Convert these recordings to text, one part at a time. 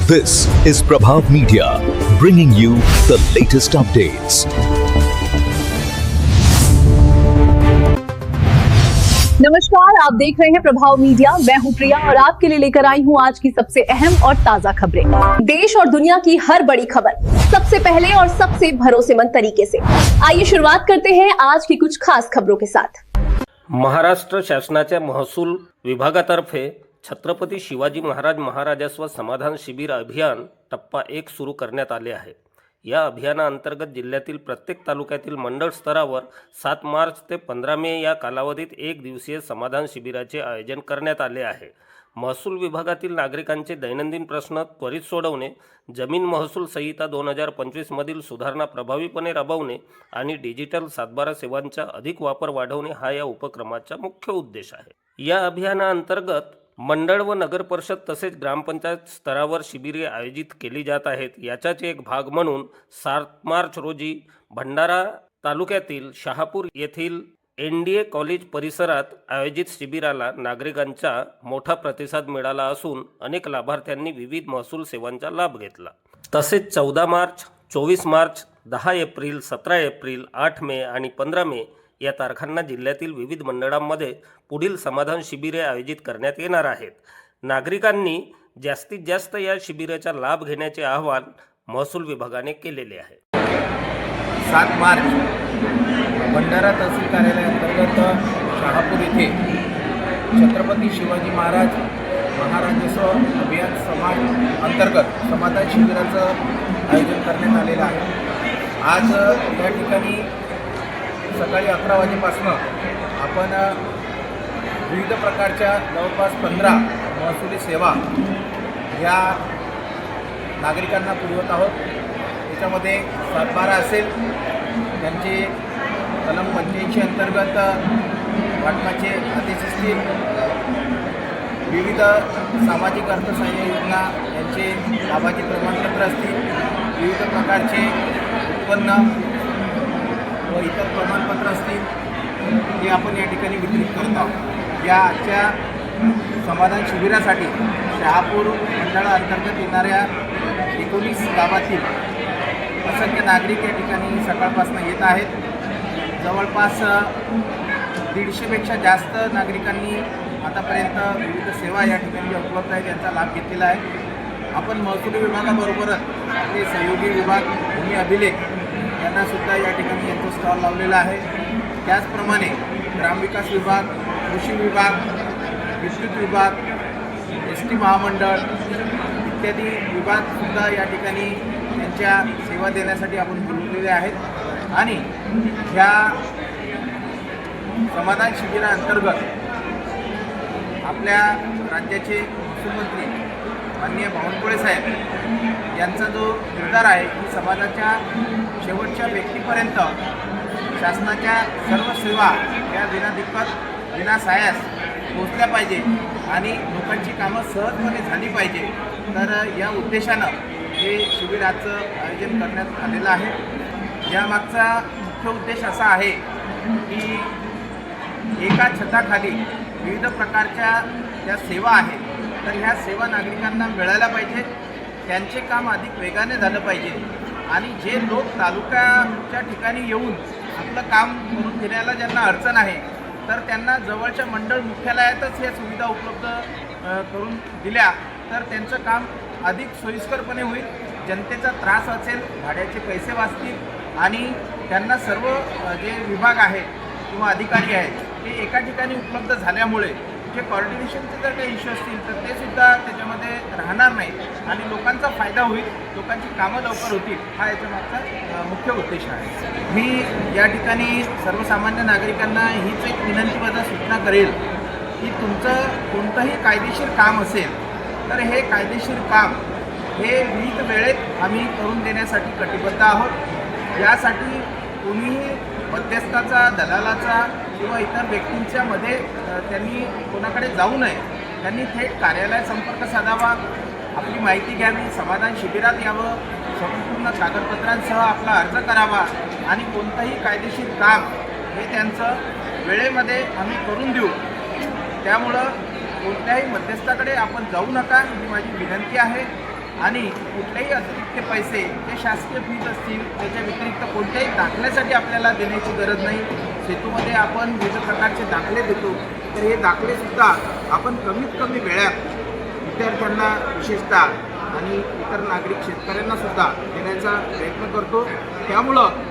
This is Prabhav Media, bringing you the latest updates. नमस्कार, आप देख रहे हैं प्रभाव मीडिया। मैं हूं प्रिया और आपके लिए लेकर आई हूं आज की सबसे अहम और ताजा खबरें। देश और दुनिया की हर बड़ी खबर सबसे पहले और सबसे भरोसेमंद तरीके से। आइए शुरुआत करते हैं आज की कुछ खास खबरों के साथ। महाराष्ट्र शासनाच्या महसूल विभागातर्फे छत्रपती शिवाजी महाराज महाराजस्व समाधान शिबिर अभियान टप्पा 1 सुरू करण्यात आले आहे। या अभियानाअंतर्गत जिल्ह्यातील प्रत्येक तालुक्यातील मंडळ स्तरावर 7 मार्च ते 15 मे या कालावधीत 1 दिवसीय समाधान शिबिराचे आयोजन करण्यात आले आहे। महसूल विभागातील नागरिकांचे दैनंदिन प्रश्न त्वरित सोडवणे, जमीन महसूल संहिता 2025 मधील सुधारणा प्रभावीपणे राबवणे आणि डिजिटल सातबारा सेवांचा अधिक वापर वाढवणे हा या उपक्रमाचा मुख्य उद्देश आहे। या अभियानाअंतर्गत मंडळ व नगर परिषद तसेच ग्रामपंचायत स्तरावर शिबिरे आयोजित केली जात आहेत। याचाच एक भाग म्हणून 7 मार्च रोजी भंडारा तालुक्यातील शहापूर येथील NDA कॉलेज परिसरात आयोजित शिबिराला नागरिकांचा मोठा प्रतिसाद मिळाला असून अनेक लाभार्थ्यांनी विविध महसूल सेवांचा लाभ घेतला। तसेच 14 मार्च, 24 मार्च, 10 एप्रिल, 17 एप्रिल, 8 मे आणि 15 मे या तारखांना जिल्ह्यातील विविध मंडळांमध्ये पुढील समाधान शिबिरे आयोजित करण्यात येणार आहेत। नागरिकांनी जास्तीत जास्त या शिबिराचा लाभ घेण्याचे आवाहन महसूल विभागाने केलेले आहे। 7 मार्च भंडारा तहसील कार्यालयाअंतर्गत शहापूर येथे छत्रपती शिवाजी महाराज महाराजस्व अभियान अंतर्गत समाधान शिबिराचं आयोजन करण्यात आलेलं आहे। आज या ठिकाणी सकाळी 11 वाजेपासून आपण विविध प्रकारच्या जवळपास 15 महसुली सेवा या नागरिकांना पुरवत आहोत। त्याच्यामध्ये सातबारा असेल, त्यांचे कलम 85 अंतर्गत वाटपाचे आदेश असतील, विविध सामाजिक अर्थसहाय्य योजना यांचे लाभाचे प्रमाणपत्र असतील, विविध प्रकारचे उत्पन्न व इतर प्रमाणपत्र असतील, हे आपण या ठिकाणी वितरित करत आहोत। या आजच्या समाधान शिबिरासाठी शहापूर मंडळाअंतर्गत येणाऱ्या 19 गावातील असंख्य नागरिक या ठिकाणी सकाळपासून येत आहेत। जवळपास 150पेक्षा जास्त नागरिकांनी आतापर्यंत विविध सेवा या ठिकाणी ज्या उपलब्ध आहेत त्यांचा लाभ घेतलेला आहे। आपण महसूल विभागाबरोबरच आपले सहयोगी विभाग भूमी अभिलेख यांनासुद्धा या ठिकाणी यांचा स्टॉल लावलेला आहे। त्याचप्रमाणे ग्रामविकास विभाग, कृषी विभाग, विद्युत विभाग, ST महामंडळ इत्यादी विभागसुद्धा या ठिकाणी त्यांच्या सेवा देण्यासाठी आपण बोलवलेले आहेत। आणि ह्या समाधान शिबिराअंतर्गत आपल्या राज्याचे मुख्यमंत्री माननीय बावनकुळे साहेब यांचा जो निर्धार आहे की समाजाच्या शेवटच्या व्यक्तीपर्यंत शासनाच्या सर्व सेवा या विनादिक्कत विनासायास पोहोचल्या पाहिजे आणि लोकांची कामं सहजपणे झाली पाहिजे, तर या उद्देशानं हे शिबिराचं आयोजन करण्यात आलेलं आहे। यामागचा मुख्य उद्देश असा आहे की एका छताखाली विविध प्रकारच्या ज्या सेवा आहेत तर ह्या सेवा नागरिकांना मिळायला पाहिजे, त्यांचे काम अधिक वेगाने झालं पाहिजे आणि जे लोक तालुक्याच्या ठिकाणी येऊन आपलं काम करून घेण्याला ज्यांना अडचण आहे तर त्यांना जवळच्या मंडळ मुख्यालयातच या सुविधा उपलब्ध करून दिल्या तर त्यांचं काम अधिक सोयीस्करपणे होईल, जनतेचा त्रास असेल, भाड्याचे पैसे वाचतील आणि त्यांना सर्व जे विभाग आहेत किंवा अधिकारी आहेत ते एका ठिकाणी उपलब्ध झाल्यामुळे जे कॉर्डिनेशनचे जर काही इश्यू असतील तर ते सुद्धा त्याच्यामध्ये राहणार नाही आणि लोकांचा फायदा होईल, लोकांची कामं लवकर होतील, हा याच्यामागचा मुख्य उद्देश आहे। मी या ठिकाणी सर्वसामान्य नागरिकांना हीच एक विनंतीवजा सूचना करेल की तुमचं कोणतंही कायदेशीर काम असेल तर हे कायदेशीर काम हे विहित वेळेत आम्ही करून देण्यासाठी कटिबद्ध आहोत। यासाठी कोणीही मध्यस्थाचा, दलालाचा किंवा इतर व्यक्तींच्या मध्ये त्यांनी कोणाकडे जाऊ नये, त्यांनी थेट कार्यालयात संपर्क साधावा, आपली माहिती घ्यावी, समाधान शिबिरात यावं, संपूर्ण कागदपत्रांसह आपला अर्ज करावा आणि कोणतंही कायदेशीर काम हे त्यांचं वेळेमध्ये आम्ही करून देऊ। त्यामुळं कोणत्याही मध्यस्थाकडे आपण जाऊ नका ही माझी विनंती आहे। आणि कुठलेही अतिरिक्त पैसे जे शासकीय फीज असतील त्याच्या व्यतिरिक्त कोणत्याही दाखल्यासाठी आपल्याला देण्याची गरज नाही. सेतूमध्ये आपण विविध प्रकारचे दाखले देतो, तर हे दाखलेसुद्धा आपण कमीत कमी वेळात विद्यार्थ्यांना विशेषतः आणि इतर नागरिक शेतकऱ्यांनासुद्धा देण्याचा प्रयत्न करतो. त्यामुळं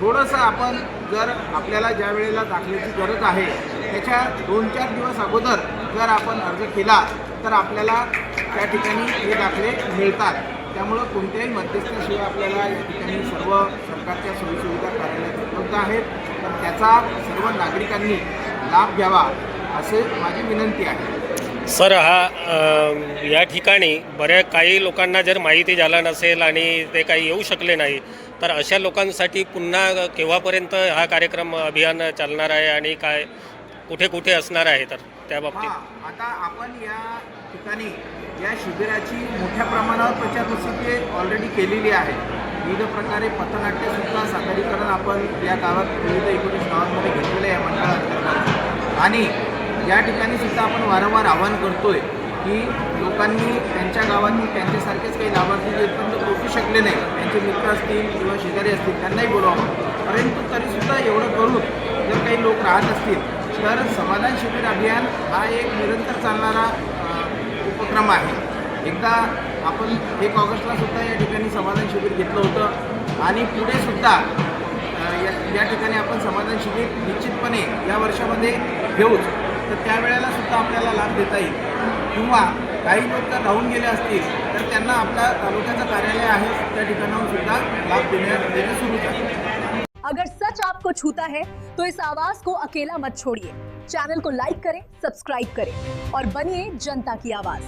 थोडंसं आपण जर आपल्याला ज्या वेळेला दाखल्याची गरज आहे त्याच्या 2-4 दिवस अगोदर जर आपण अर्ज केला तर आपल्याला त्या ठिकाणी हे दाखले मिळतात. त्यामुळं कोणत्याही मध्यस्थाशिवाय आपल्याला या ठिकाणी सर्व सरकारच्या सोयीसुविधा कार्यालयात उपलब्ध आहेत. तर त्याचा सर्व नागरिकांनी लाभ घ्यावा असे माझी विनंती आहे. सर, या ठिकाणी काही लोकांना जर माहिती झालं नसेल आणि ते काही येऊ शकले नाही, तर अशा लोकांसाठी पुन्हा केव्हापर्यंत हा कार्यक्रम अभियान चालणार आहे आणि काय कुठे कुठे असणार आहे, तर त्या बाबतीत? आता आपण या ठिकाणी या शिबिराची मोठ्या प्रमाणावर प्रचार प्रसिद्धी ऑलरेडी केलेली आहे. विविध प्रकारे पथनाट्यसुद्धा सादरीकरण आपण या गावात विविध 19 गावांमध्ये घेतलेलं आहे मंडळांतर्गत. आणि या ठिकाणी सुद्धा आपण वारंवार आवाहन करतोय की लोकांनी त्यांच्या गावातील त्यांच्यासारखेच काही लाभार्थी जे इथपर्यंत पोहोचू शकले नाही, त्यांचे मित्र असतील किंवा शेजारी असतील त्यांनाही बोलवावं. परंतु तरीसुद्धा एवढं करून जर काही लोक राहत असतील तर समाधान शिबिर अभियान हा एक निरंतर चालणारा उपक्रम आहे. एकदा आपण 1 ऑगस्टला सुद्धा या ठिकाणी समाधान शिबिर घेतलं होतं आणि पुढे सुद्धा या ठिकाणी आपण समाधान शिबिर निश्चितपणे या वर्षामध्ये घेऊच. तर त्यावेळेला सुद्धा आपल्याला लाभ देता येईल. किंवा काही लोक जर राहून गेले असतील तर त्यांना आपल्या तालुक्याचं कार्यालय आहे त्या ठिकाणाहून सुद्धा लाभ देणे सुरू आहे. अगर सच आपको छूता है तो इस आवाज को अकेला मत छोड़िए. चैनल को लाइक करें, सब्सक्राइब करें और बनिए जनता की आवाज.